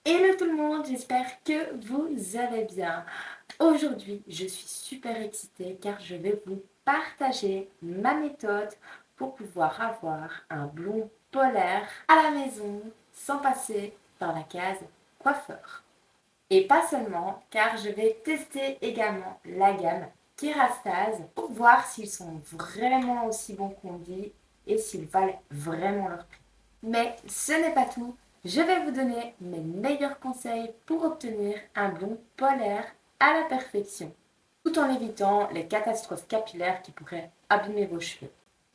Hello tout le monde, j'espère que vous allez bien. Aujourd'hui, je suis super excitée car je vais vous partager ma méthode pour pouvoir avoir un blond polaire à la maison sans passer par la case coiffeur. Et pas seulement, car je vais tester également la gamme Kerastase pour voir s'ils sont vraiment aussi bons qu'on dit et s'ils valent vraiment leur prix. Mais ce n'est pas tout. Je vais vous donner mes meilleurs conseils pour obtenir un blond polaire à la perfection, tout en évitant les catastrophes capillaires qui pourraient abîmer vos cheveux.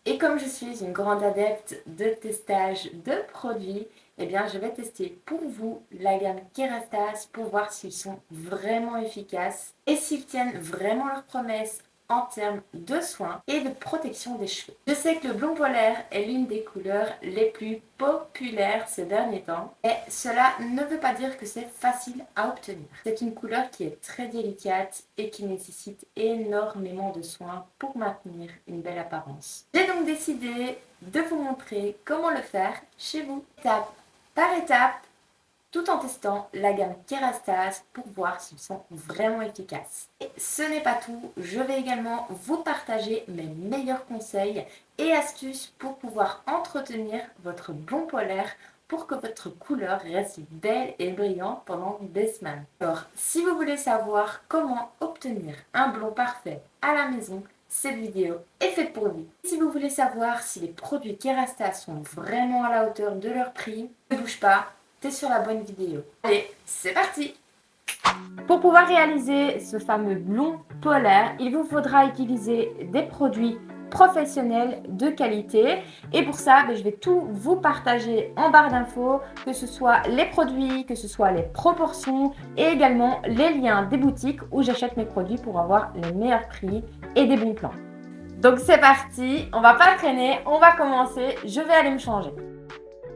Et comme je suis une grande adepte de testage de produits, eh bien je vais tester pour vous la gamme Kerastase pour voir s'ils sont vraiment efficaces et s'ils tiennent vraiment leurs promesses en termes de soins et de protection des cheveux. Je sais que le blond polaire est l'une des couleurs les plus populaires ces derniers temps, mais cela ne veut pas dire que c'est facile à obtenir. C'est une couleur qui est très délicate et qui nécessite énormément de soins pour maintenir une belle apparence. J'ai donc décidé de vous montrer comment le faire chez vous, étape par étape, tout en testant la gamme Kerastase pour voir s'ils sont vraiment efficaces. Et ce n'est pas tout, je vais également vous partager mes meilleurs conseils et astuces pour pouvoir entretenir votre blond polaire pour que votre couleur reste belle et brillante pendant des semaines. Alors, si vous voulez savoir comment obtenir un blond parfait à la maison, cette vidéo est faite pour vous. Si vous voulez savoir si les produits Kerastase sont vraiment à la hauteur de leur prix, ne bouge pas, t'es sur la bonne vidéo. Allez, c'est parti! Pour pouvoir réaliser ce fameux blond polaire, il vous faudra utiliser des produits professionnels de qualité. Et pour ça, je vais tout vous partager en barre d'infos, que ce soit les produits, que ce soit les proportions et également les liens des boutiques où j'achète mes produits pour avoir les meilleurs prix et des bons plans. Donc c'est parti, on va pas traîner, on va commencer, je vais aller me changer.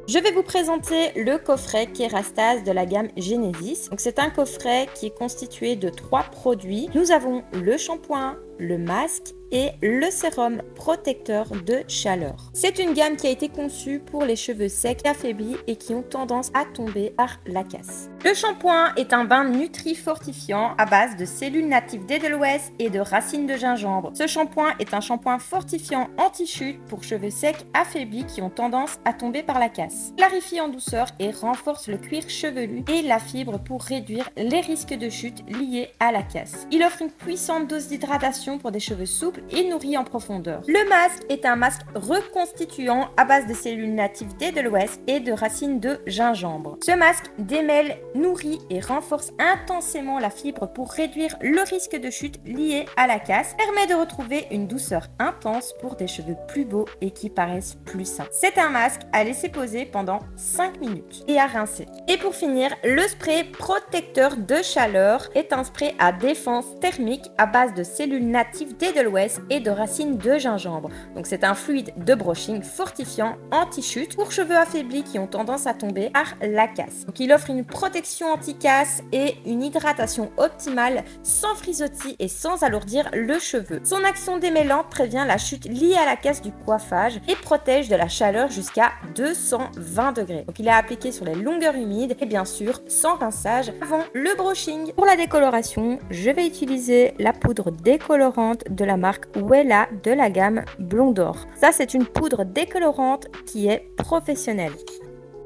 Je vais vous présenter le coffret Kerastase de la gamme Genesis. Donc c'est un coffret qui est constitué de 3 produits. Nous avons le shampoing, le masque et le sérum protecteur de chaleur. C'est une gamme qui a été conçue pour les cheveux secs, affaiblis et qui ont tendance à tomber par la casse. Le shampoing est un bain nutri-fortifiant à base de cellules natives d'Edelweiss et de racines de gingembre. Ce shampoing est un shampoing fortifiant anti-chute pour cheveux secs affaiblis qui ont tendance à tomber par la casse. Clarifie en douceur et renforce le cuir chevelu et la fibre pour réduire les risques de chute liés à la casse. Il offre une puissante dose d'hydratation pour des cheveux souples et nourris en profondeur. Le masque est un masque reconstituant à base de cellules natives d'Edelweiss et de racines de gingembre. Ce masque démêle, nourrit et renforce intensément la fibre pour réduire le risque de chute lié à la casse, permet de retrouver une douceur intense pour des cheveux plus beaux et qui paraissent plus sains. C'est un masque à laisser poser pendant 5 minutes et à rincer. Et pour finir, le spray protecteur de chaleur est un spray à défense thermique à base de cellules natives d'Edelweiss et de racines de gingembre. Donc c'est un fluide de brushing fortifiant anti-chute pour cheveux affaiblis qui ont tendance à tomber par la casse. Donc il offre une protection anti-casse et une hydratation optimale sans frisottis et sans alourdir le cheveu. Son action démêlante prévient la chute liée à la casse du coiffage et protège de la chaleur jusqu'à 220 degrés. Donc il est appliqué sur les longueurs humides et bien sûr sans rinçage avant le brushing. Pour la décoloration, je vais utiliser la poudre décolorante de la marque Wella de la gamme Blond d'Or. Ça, c'est une poudre décolorante qui est professionnelle.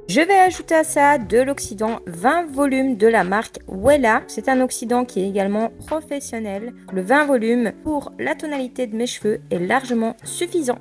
Je vais ajouter à ça de l'oxydant 20 volumes de la marque Wella. C'est un oxydant qui est également professionnel. Le 20 volumes pour la tonalité de mes cheveux est largement suffisant.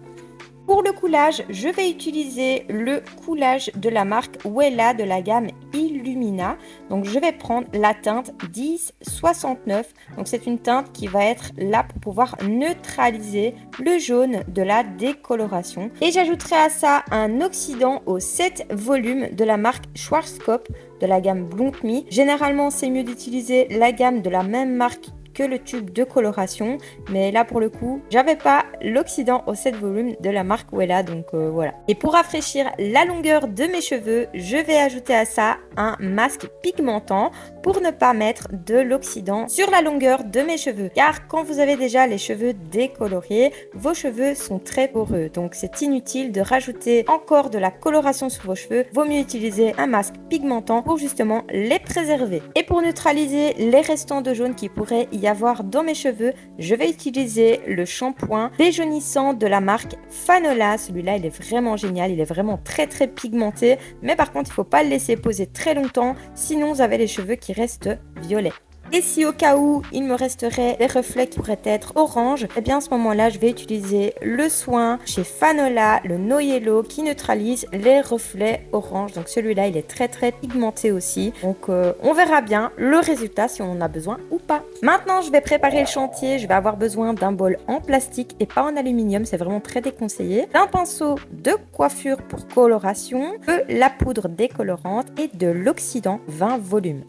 Pour le coulage, je vais utiliser le coulage de la marque Wella de la gamme Illumina. Donc je vais prendre la teinte 1069. Donc c'est une teinte qui va être là pour pouvoir neutraliser le jaune de la décoloration. Et j'ajouterai à ça un oxydant aux 7 volumes de la marque Schwarzkopf de la gamme Blond Me. Généralement, c'est mieux d'utiliser la gamme de la même marque que le tube de coloration. Mais là pour le coup, j'avais pas l'oxydant au 7 volumes de la marque Wella, donc voilà. Et pour rafraîchir la longueur de mes cheveux, je vais ajouter à ça un masque pigmentant pour ne pas mettre de l'oxydant sur la longueur de mes cheveux. Car quand vous avez déjà les cheveux décolorés, vos cheveux sont très poreux. Donc c'est inutile de rajouter encore de la coloration sur vos cheveux. Vaut mieux utiliser un masque pigmentant pour justement les préserver. Et pour neutraliser les restants de jaune qui pourrait y avoir dans mes cheveux, je vais utiliser le shampoing déjaunissant de la marque Fanola. Celui-là, il est vraiment génial. Il est vraiment très pigmenté. Mais par contre, il ne faut pas le laisser poser très longtemps. Sinon, vous avez les cheveux qui restent violets. Et si au cas où il me resterait des reflets qui pourraient être orange, eh bien à ce moment-là, je vais utiliser le soin chez Fanola, le No Yellow, qui neutralise les reflets orange. Donc celui-là, il est très pigmenté aussi. Donc on verra bien le résultat si on en a besoin ou pas. Maintenant, je vais préparer le chantier. Je vais avoir besoin d'un bol en plastique et pas en aluminium. C'est vraiment très déconseillé. D'un pinceau de coiffure pour coloration, de la poudre décolorante et de l'oxydant 20 volumes.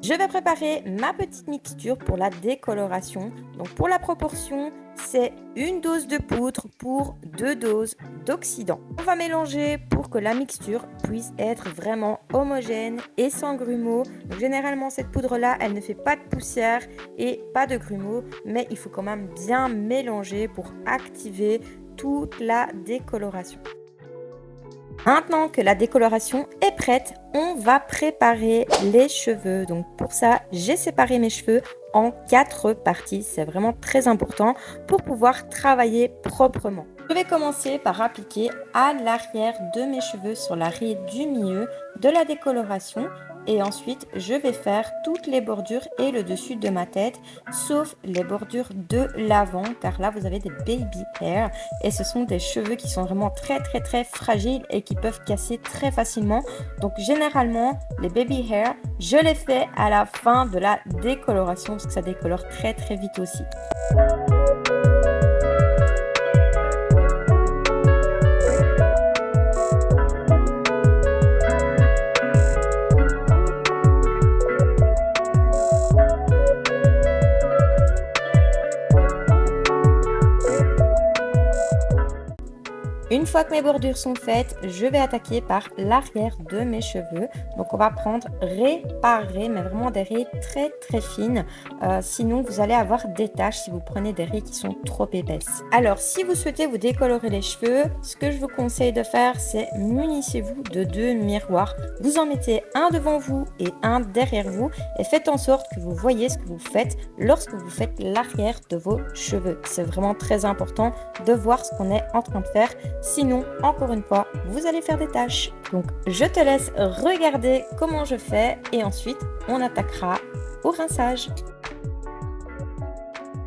Je vais préparer ma petite mixture pour la décoloration. Donc pour la proportion, c'est une dose de poudre pour 2 doses d'oxydant. On va mélanger pour que la mixture puisse être vraiment homogène et sans grumeaux. Donc généralement cette poudre-là, elle ne fait pas de poussière et pas de grumeaux, mais il faut quand même bien mélanger pour activer toute la décoloration. Maintenant que la décoloration est prête, on va préparer les cheveux. Donc pour ça, j'ai séparé mes cheveux en 4 parties. C'est vraiment très important pour pouvoir travailler proprement. Je vais commencer par appliquer à l'arrière de mes cheveux sur la raie du milieu de la décoloration. Et ensuite, je vais faire toutes les bordures et le dessus de ma tête, sauf les bordures de l'avant, car là, vous avez des baby hair. Et ce sont des cheveux qui sont vraiment très fragiles et qui peuvent casser très facilement. Donc, généralement, les baby hair, je les fais à la fin de la décoloration, parce que ça décolore très vite aussi. Une fois que mes bordures sont faites, je vais attaquer par l'arrière de mes cheveux. Donc on va prendre raie par raie, mais vraiment des raies très fines. Sinon vous allez avoir des taches si vous prenez des raies qui sont trop épaisses. Alors si vous souhaitez vous décolorer les cheveux, ce que je vous conseille de faire, c'est munissez-vous de 2 miroirs. Vous en mettez un devant vous et un derrière vous et faites en sorte que vous voyez ce que vous faites lorsque vous faites l'arrière de vos cheveux. C'est vraiment très important de voir ce qu'on est en train de faire. Sinon, encore une fois, vous allez faire des taches. Donc, je te laisse regarder comment je fais et ensuite, on attaquera au rinçage.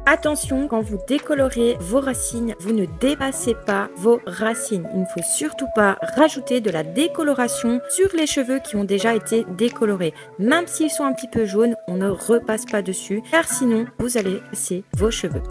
Attention, quand vous décolorez vos racines, vous ne dépassez pas vos racines. Il ne faut surtout pas rajouter de la décoloration sur les cheveux qui ont déjà été décolorés. Même s'ils sont un petit peu jaunes, on ne repasse pas dessus car sinon, vous allez casser vos cheveux.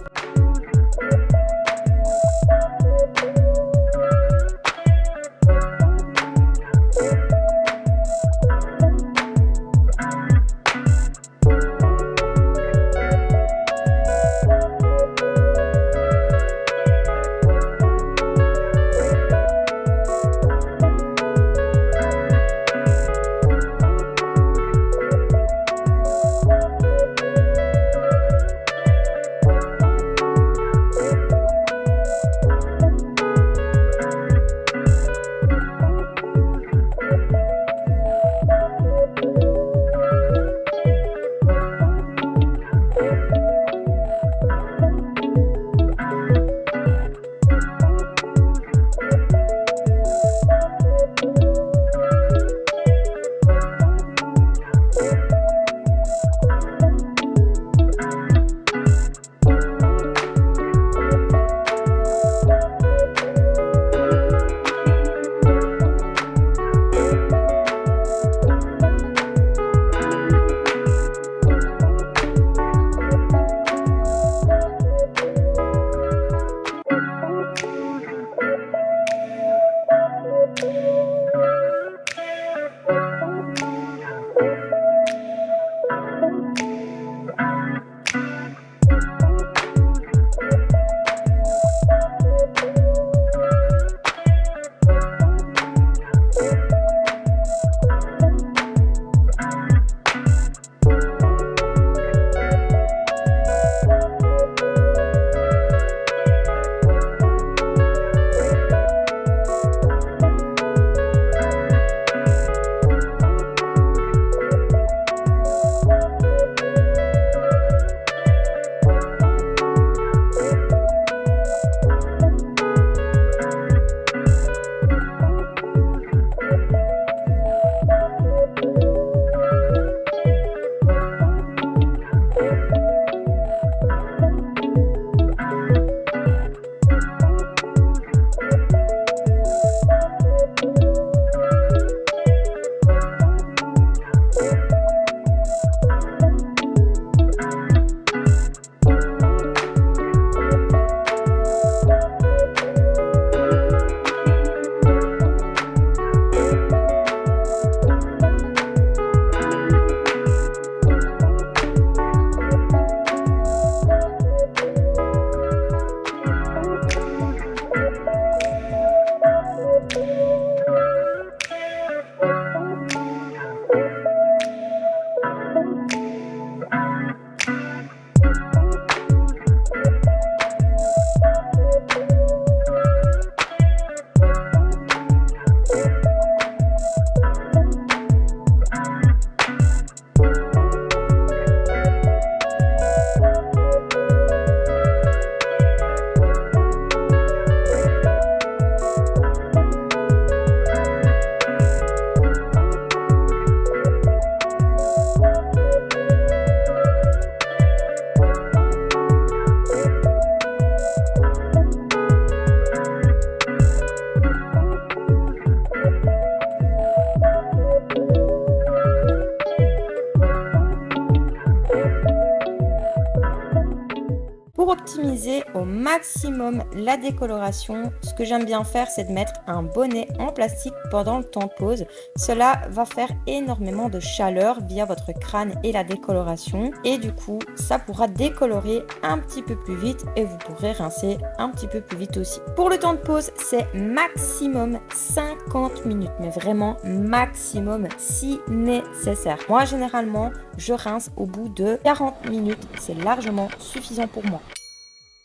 Pour optimiser au maximum la décoloration, ce que j'aime bien faire, c'est de mettre un bonnet en plastique pendant le temps de pause. Cela va faire énormément de chaleur via votre crâne et la décoloration. Et du coup, ça pourra décolorer un petit peu plus vite et vous pourrez rincer un petit peu plus vite aussi. Pour le temps de pause, c'est maximum 50 minutes, mais vraiment maximum si nécessaire. Moi, généralement, je rince au bout de 40 minutes. C'est largement suffisant pour moi.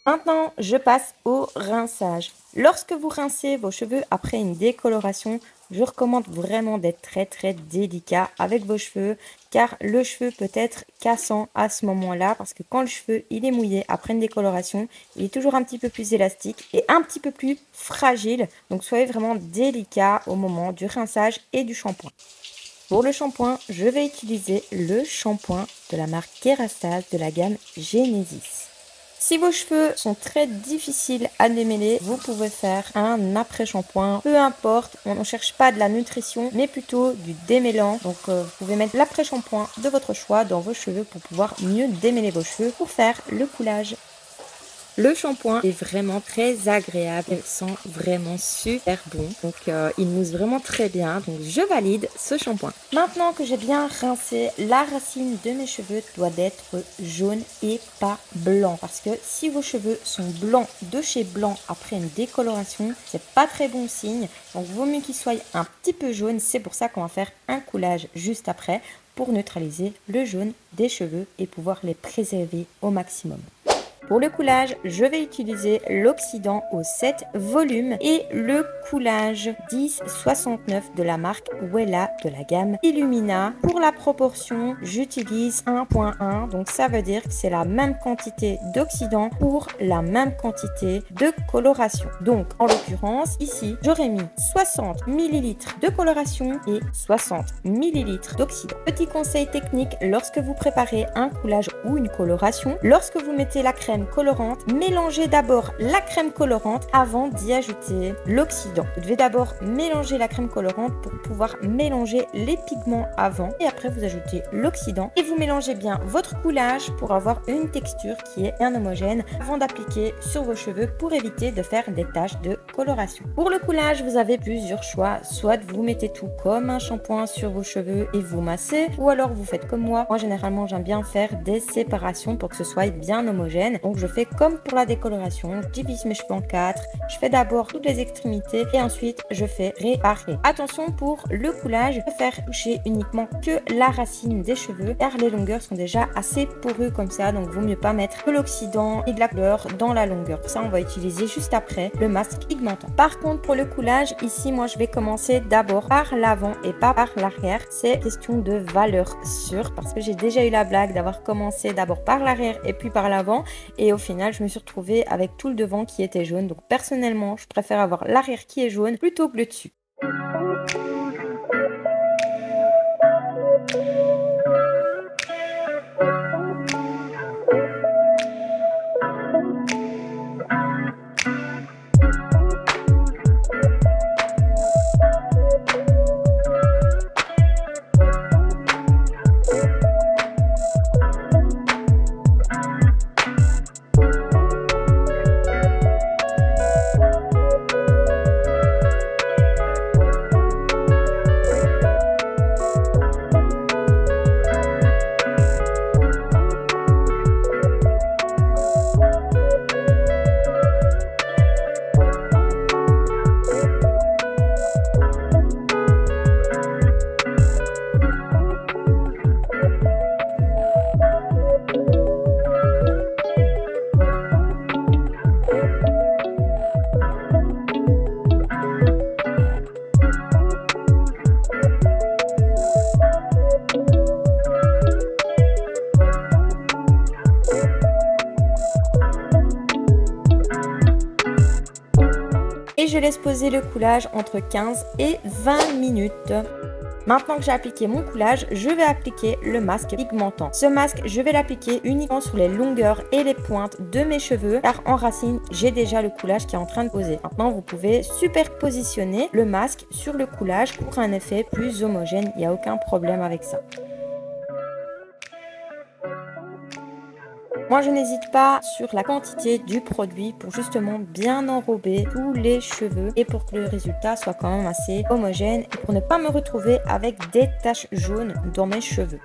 Maintenant, je passe au rinçage. Lorsque vous rincez vos cheveux après une décoloration, je recommande vraiment d'être très délicat avec vos cheveux car le cheveu peut être cassant à ce moment-là parce que quand le cheveu il est mouillé après une décoloration, il est toujours un petit peu plus élastique et un petit peu plus fragile. Donc soyez vraiment délicat au moment du rinçage et du shampoing. Pour le shampoing, je vais utiliser le shampoing de la marque Kérastase de la gamme Genesis. Si vos cheveux sont très difficiles à démêler, vous pouvez faire un après-shampoing. Peu importe, on ne cherche pas de la nutrition, mais plutôt du démêlant. Donc vous pouvez mettre l'après-shampoing de votre choix dans vos cheveux pour pouvoir mieux démêler vos cheveux pour faire le coulage. Le shampoing est vraiment très agréable, il sent vraiment super bon, donc il mousse vraiment très bien, donc je valide ce shampoing. Maintenant que j'ai bien rincé, la racine de mes cheveux doit être jaune et pas blanc, parce que si vos cheveux sont blancs de chez blanc après une décoloration, c'est pas très bon signe, donc vaut mieux qu'ils soient un petit peu jaunes, c'est pour ça qu'on va faire un coulage juste après pour neutraliser le jaune des cheveux et pouvoir les préserver au maximum. Pour le coulage, je vais utiliser l'oxydant au 7 volumes et le coulage 1069 de la marque Wella de la gamme Illumina. Pour la proportion, j'utilise 1.1, donc ça veut dire que c'est la même quantité d'oxydant pour la même quantité de coloration. Donc en l'occurrence, ici, j'aurais mis 60 ml de coloration et 60 ml d'oxydant. Petit conseil technique, lorsque vous préparez un coulage ou une coloration, lorsque vous mettez la crème colorante, mélangez d'abord la crème colorante avant d'y ajouter l'oxydant. Vous devez d'abord mélanger la crème colorante pour pouvoir mélanger les pigments avant et après vous ajoutez l'oxydant et vous mélangez bien votre coulage pour avoir une texture qui est bien homogène avant d'appliquer sur vos cheveux pour éviter de faire des taches de coloration. Pour le coulage, vous avez plusieurs choix, soit vous mettez tout comme un shampoing sur vos cheveux et vous massez, ou alors vous faites comme moi. Moi généralement j'aime bien faire des séparations pour que ce soit bien homogène. Donc je fais comme pour la décoloration, je divise mes cheveux en 4, je fais d'abord toutes les extrémités et ensuite je fais réparer. Attention pour le coulage, je vais faire toucher uniquement que la racine des cheveux car les longueurs sont déjà assez porues comme ça, donc vaut mieux pas mettre de l'oxydant et de la couleur dans la longueur. Ça on va utiliser juste après le masque pigmentant. Par contre pour le coulage, ici moi je vais commencer d'abord par l'avant et pas par l'arrière. C'est question de valeur sûre parce que j'ai déjà eu la blague d'avoir commencé d'abord par l'arrière et puis par l'avant. Et au final, je me suis retrouvée avec tout le devant qui était jaune. Donc personnellement, je préfère avoir l'arrière qui est jaune plutôt que le dessus. Et je laisse poser le coulage entre 15 et 20 minutes. Maintenant que j'ai appliqué mon coulage, je vais appliquer le masque pigmentant. Ce masque, je vais l'appliquer uniquement sur les longueurs et les pointes de mes cheveux car en racine, j'ai déjà le coulage qui est en train de poser. Maintenant, vous pouvez superpositionner le masque sur le coulage pour un effet plus homogène. Il n'y a aucun problème avec ça. Moi, je n'hésite pas sur la quantité du produit pour justement bien enrober tous les cheveux et pour que le résultat soit quand même assez homogène et pour ne pas me retrouver avec des taches jaunes dans mes cheveux.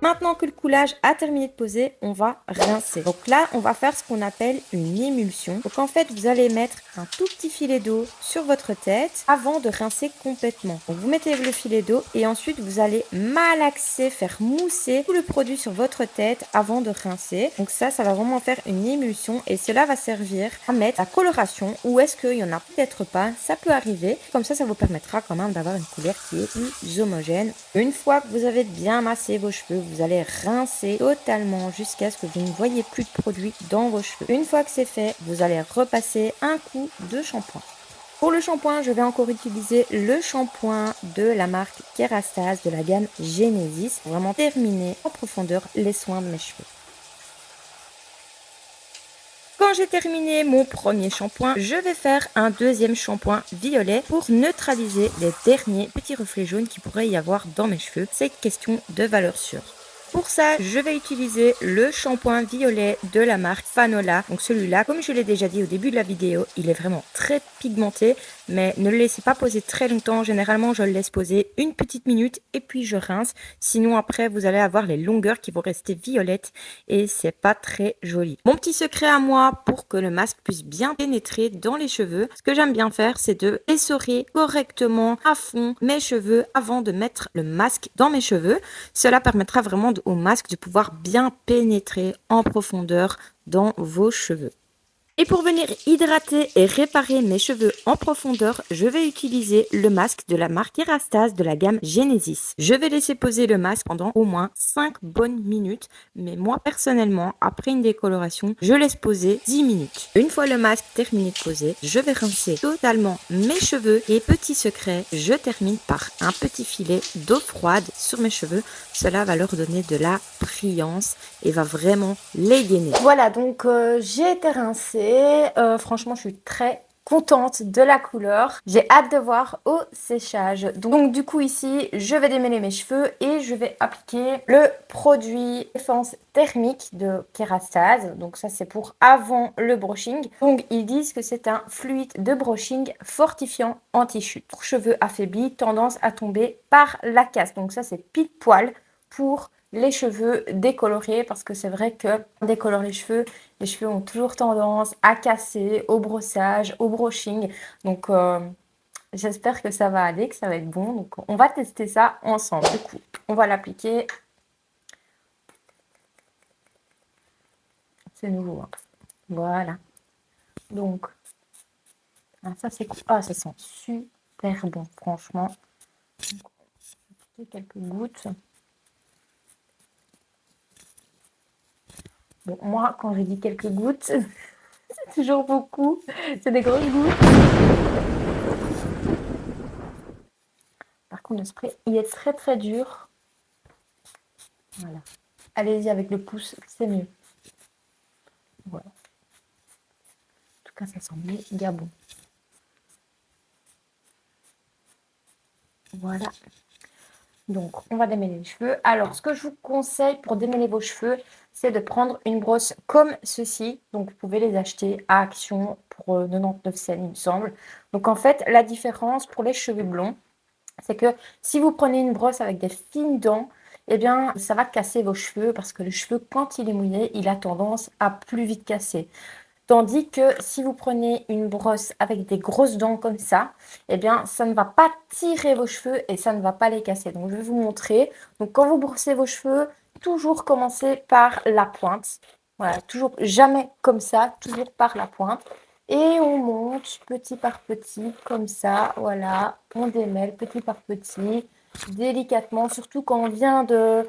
Maintenant que le coulage a terminé de poser, on va rincer. Donc là, on va faire ce qu'on appelle une émulsion. Donc en fait, vous allez mettre un tout petit filet d'eau sur votre tête avant de rincer complètement. Donc vous mettez le filet d'eau et ensuite vous allez malaxer, faire mousser tout le produit sur votre tête avant de rincer. Donc ça va vraiment faire une émulsion et cela va servir à mettre la coloration ou est-ce qu'il n'y en a peut-être pas, ça peut arriver. Comme ça vous permettra quand même d'avoir une couleur qui est plus homogène. Une fois que vous avez bien massé vos cheveux, vous allez rincer totalement jusqu'à ce que vous ne voyez plus de produit dans vos cheveux. Une fois que c'est fait, vous allez repasser un coup de shampoing. Pour le shampoing, je vais encore utiliser le shampoing de la marque Kerastase de la gamme Genesis pour vraiment terminer en profondeur les soins de mes cheveux. Quand j'ai terminé mon premier shampoing, je vais faire un deuxième shampoing violet pour neutraliser les derniers petits reflets jaunes qu'il pourrait y avoir dans mes cheveux. C'est question de valeur sûre. Pour ça, je vais utiliser le shampoing violet de la marque Fanola. Donc celui-là, comme je l'ai déjà dit au début de la vidéo, il est vraiment très pigmenté, mais ne le laissez pas poser très longtemps. Généralement, je le laisse poser une petite minute et puis je rince. Sinon, après, vous allez avoir les longueurs qui vont rester violettes et c'est pas très joli. Mon petit secret à moi pour que le masque puisse bien pénétrer dans les cheveux, ce que j'aime bien faire, c'est de essorer correctement à fond mes cheveux avant de mettre le masque dans mes cheveux. Cela permettra vraiment au masque de pouvoir bien pénétrer en profondeur dans vos cheveux. Et pour venir hydrater et réparer mes cheveux en profondeur, je vais utiliser le masque de la marque Kerastase de la gamme Genesis. Je vais laisser poser le masque pendant au moins 5 bonnes minutes, mais moi personnellement, après une décoloration, je laisse poser 10 minutes. Une fois le masque terminé de poser, je vais rincer totalement mes cheveux et petit secret, je termine par un petit filet d'eau froide sur mes cheveux. Cela va leur donner de la brillance et va vraiment les gainer. Voilà, donc j'ai été rincée. Franchement, je suis très contente de la couleur. J'ai hâte de voir au séchage. Donc du coup ici, je vais démêler mes cheveux et je vais appliquer le produit défense thermique de Kerastase. Donc ça c'est pour avant le brushing. Donc ils disent que c'est un fluide de brushing fortifiant anti-chute. Pour cheveux affaiblis, tendance à tomber par la casse. Donc ça c'est pile poil pour les cheveux décolorés parce que c'est vrai que décolore les cheveux ont toujours tendance à casser au brossage, au brushing. Donc j'espère que ça va aller, que ça va être bon. Donc on va tester ça ensemble. Du coup, on va l'appliquer. C'est nouveau. Hein. Voilà. Donc, ça c'est cool. Ah, ça sent super bon, franchement. Donc, on va appliquer quelques gouttes. Bon, moi, quand j'ai dit quelques gouttes, c'est toujours beaucoup. C'est des grosses gouttes. Par contre, le spray, il est très très dur. Voilà. Allez-y avec le pouce, c'est mieux. Voilà. En tout cas, ça sent méga bon. Voilà. Donc, on va démêler les cheveux. Alors, ce que je vous conseille pour démêler vos cheveux, c'est de prendre une brosse comme ceci. Donc, vous pouvez les acheter à Action pour 99 cents, il me semble. Donc, en fait, la différence pour les cheveux blonds, c'est que si vous prenez une brosse avec des fines dents, eh bien, ça va casser vos cheveux parce que le cheveu, quand il est mouillé, il a tendance à plus vite casser. Tandis que si vous prenez une brosse avec des grosses dents comme ça, eh bien, ça ne va pas tirer vos cheveux et ça ne va pas les casser. Donc, je vais vous montrer. Donc, quand vous brossez vos cheveux, toujours commencez par la pointe. Voilà, toujours jamais comme ça, toujours par la pointe. Et on monte petit par petit, comme ça. Voilà, on démêle petit par petit, délicatement. Surtout quand on vient de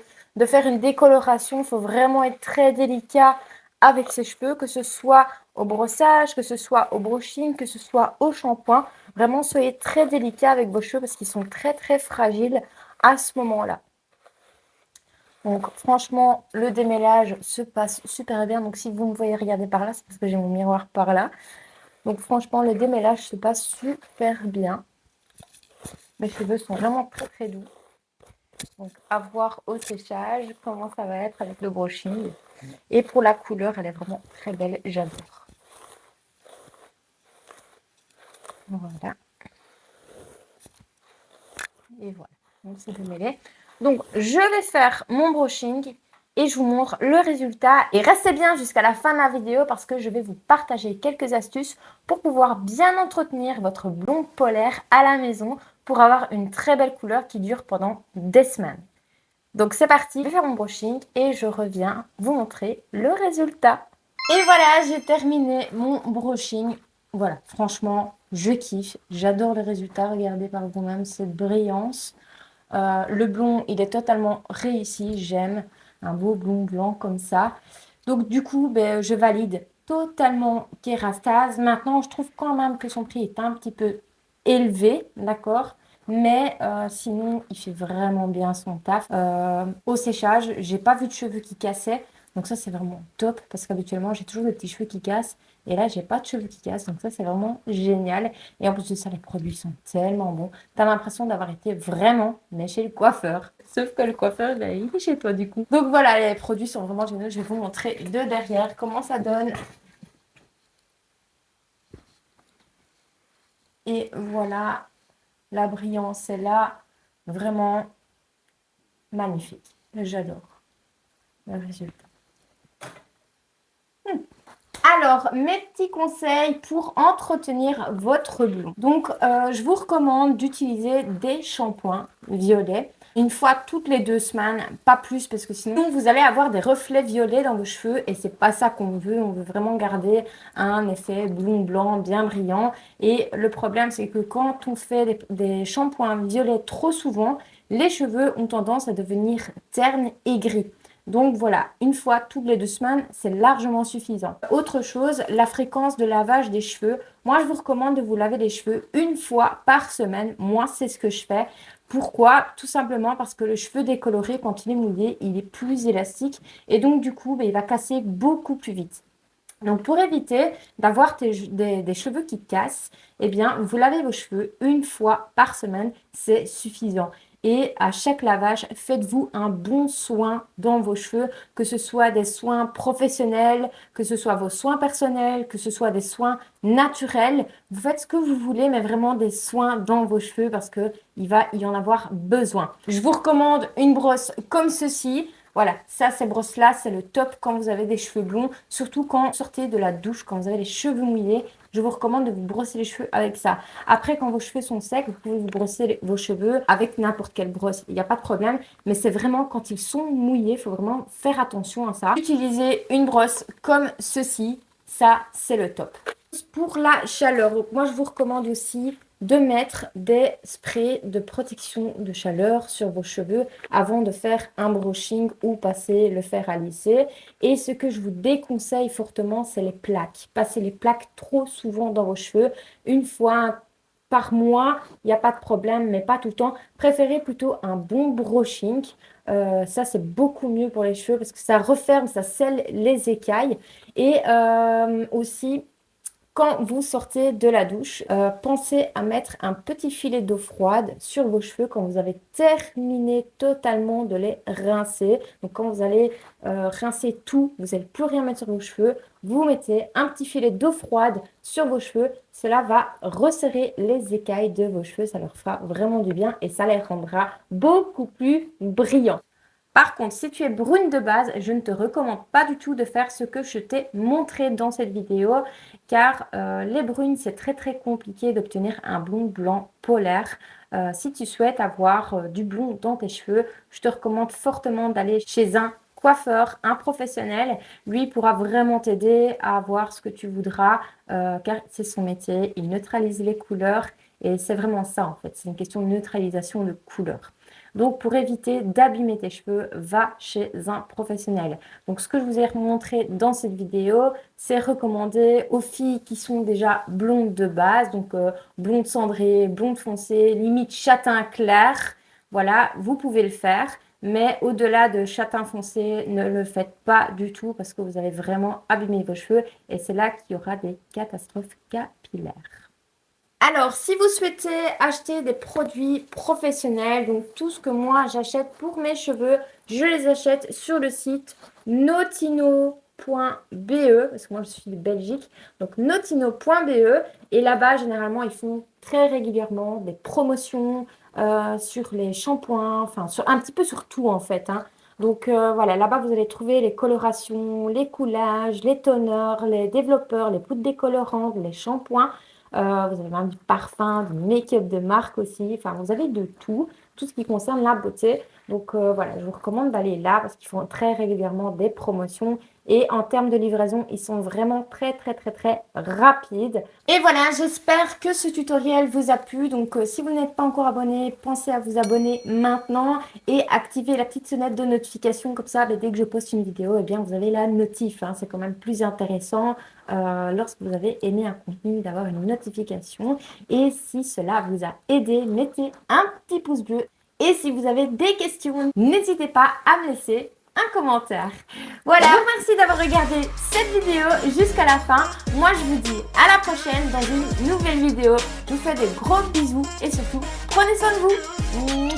faire une décoloration, il faut vraiment être très délicat avec ses cheveux, que ce soit au brossage, que ce soit au brushing, que ce soit au shampoing. Vraiment, soyez très délicat avec vos cheveux parce qu'ils sont très très fragiles à ce moment-là. Donc franchement, le démêlage se passe super bien. Donc si vous me voyez regarder par là, c'est parce que j'ai mon miroir par là. Donc franchement, le démêlage se passe super bien. Mes cheveux sont vraiment très très doux. Donc à voir au séchage comment ça va être avec le brushing. Et pour la couleur, elle est vraiment très belle, j'adore. Voilà. Et voilà, donc c'est démêlé. Donc je vais faire mon brushing et je vous montre le résultat. Et restez bien jusqu'à la fin de la vidéo parce que je vais vous partager quelques astuces pour pouvoir bien entretenir votre blond polaire à la maison pour avoir une très belle couleur qui dure pendant des semaines. Donc c'est parti, je vais faire mon brushing et je reviens vous montrer le résultat. Et voilà, j'ai terminé mon brushing. Voilà, franchement, je kiffe. J'adore le résultat. Regardez par vous-même cette brillance. Le blond, il est totalement réussi. J'aime un beau blond blanc comme ça. Donc du coup, ben, je valide totalement Kerastase. Maintenant, je trouve quand même que son prix est un petit peu élevé, d'accord? Mais sinon, il fait vraiment bien son taf. Au séchage, j'ai pas vu de cheveux qui cassaient. Donc ça, c'est vraiment top parce qu'habituellement, j'ai toujours des petits cheveux qui cassent. Et là, j'ai pas de cheveux qui cassent. Donc ça, c'est vraiment génial. Et en plus de ça, les produits sont tellement bons. T'as l'impression d'avoir été vraiment mais chez le coiffeur. Sauf que le coiffeur, ben, il est chez toi du coup. Donc voilà, les produits sont vraiment géniaux. Je vais vous montrer de derrière comment ça donne. Et voilà, la brillance est là. Vraiment magnifique. J'adore le résultat. Alors, mes petits conseils pour entretenir votre blond. Donc, je vous recommande d'utiliser des shampoings violets une fois toutes les 2 semaines, pas plus parce que sinon vous allez avoir des reflets violets dans vos cheveux et c'est pas ça qu'on veut. On veut vraiment garder un effet blond blanc bien brillant. Et le problème, c'est que quand on fait des shampoings violets trop souvent, les cheveux ont tendance à devenir ternes et gris. Donc voilà, une fois toutes les 2 semaines, c'est largement suffisant. Autre chose, la fréquence de lavage des cheveux. Moi, je vous recommande de vous laver les cheveux une fois par semaine. Moi, c'est ce que je fais. Pourquoi? Tout simplement parce que le cheveu décoloré, quand il est mouillé, il est plus élastique. Et donc, du coup, il va casser beaucoup plus vite. Donc, pour éviter d'avoir des cheveux qui cassent, eh bien, vous lavez vos cheveux une fois par semaine, c'est suffisant. Et à chaque lavage, faites-vous un bon soin dans vos cheveux, que ce soit des soins professionnels, que ce soit vos soins personnels, que ce soit des soins naturels. Vous faites ce que vous voulez, mais vraiment des soins dans vos cheveux parce que il va y en avoir besoin. Je vous recommande une brosse comme ceci. Voilà, ça, ces brosses-là, c'est le top quand vous avez des cheveux blonds, surtout quand vous sortez de la douche, quand vous avez les cheveux mouillés. Je vous recommande de vous brosser les cheveux avec ça. Après, quand vos cheveux sont secs, vous pouvez vous brosser vos cheveux avec n'importe quelle brosse. Il n'y a pas de problème, mais c'est vraiment quand ils sont mouillés, il faut vraiment faire attention à ça. Utilisez une brosse comme ceci, ça, c'est le top. Pour la chaleur, donc moi, je vous recommande aussi de mettre des sprays de protection de chaleur sur vos cheveux avant de faire un brushing ou passer le fer à lisser. Et ce que je vous déconseille fortement, c'est les plaques. Passez les plaques trop souvent dans vos cheveux. Une fois par mois, il n'y a pas de problème, mais pas tout le temps. Préférez plutôt un bon brushing. Ça, c'est beaucoup mieux pour les cheveux parce que ça referme, ça scelle les écailles. Et aussi Quand vous sortez de la douche, pensez à mettre un petit filet d'eau froide sur vos cheveux quand vous avez terminé totalement de les rincer. Donc quand vous allez rincer tout, vous n'allez plus rien mettre sur vos cheveux, vous mettez un petit filet d'eau froide sur vos cheveux. Cela va resserrer les écailles de vos cheveux, ça leur fera vraiment du bien et ça les rendra beaucoup plus brillants. Par contre, si tu es brune de base, je ne te recommande pas du tout de faire ce que je t'ai montré dans cette vidéo, car les brunes, c'est très compliqué d'obtenir un blond blanc polaire. Si tu souhaites avoir du blond dans tes cheveux, je te recommande fortement d'aller chez un coiffeur, un professionnel. Lui pourra vraiment t'aider à avoir ce que tu voudras, car c'est son métier. Il neutralise les couleurs et c'est vraiment ça en fait. C'est une question de neutralisation de couleurs. Donc, pour éviter d'abîmer tes cheveux, va chez un professionnel. Donc, ce que je vous ai montré dans cette vidéo, c'est recommandé aux filles qui sont déjà blondes de base, donc blonde cendrée, blonde foncée, limite châtain clair. Voilà, vous pouvez le faire. Mais au-delà de châtain foncé, ne le faites pas du tout parce que vous allez vraiment abîmer vos cheveux et c'est là qu'il y aura des catastrophes capillaires. Alors, si vous souhaitez acheter des produits professionnels, donc tout ce que moi j'achète pour mes cheveux, je les achète sur le site notino.be, parce que moi je suis de Belgique, donc notino.be, et là-bas généralement ils font très régulièrement des promotions sur les shampoings, enfin un petit peu sur tout en fait, hein. Donc voilà, là-bas vous allez trouver les colorations, les coulages, les toners, les développeurs, les poudres décolorantes, les shampoings. Vous avez même du parfum, du make-up de marque aussi. Enfin, vous avez de tout, tout ce qui concerne la beauté. Donc voilà, je vous recommande d'aller là parce qu'ils font très régulièrement des promotions. Et en termes de livraison, ils sont vraiment très rapides. Et voilà, j'espère que ce tutoriel vous a plu. Donc si vous n'êtes pas encore abonné, pensez à vous abonner maintenant et activer la petite sonnette de notification. Comme ça, dès que je poste une vidéo, eh bien, vous avez la notif, hein. C'est quand même plus intéressant lorsque vous avez aimé un contenu d'avoir une notification. Et si cela vous a aidé, mettez un petit pouce bleu. Et si vous avez des questions, n'hésitez pas à me laisser un commentaire. Voilà, je vous remercie d'avoir regardé cette vidéo jusqu'à la fin. Moi, je vous dis à la prochaine dans une nouvelle vidéo. Je vous fais des gros bisous et surtout, prenez soin de vous.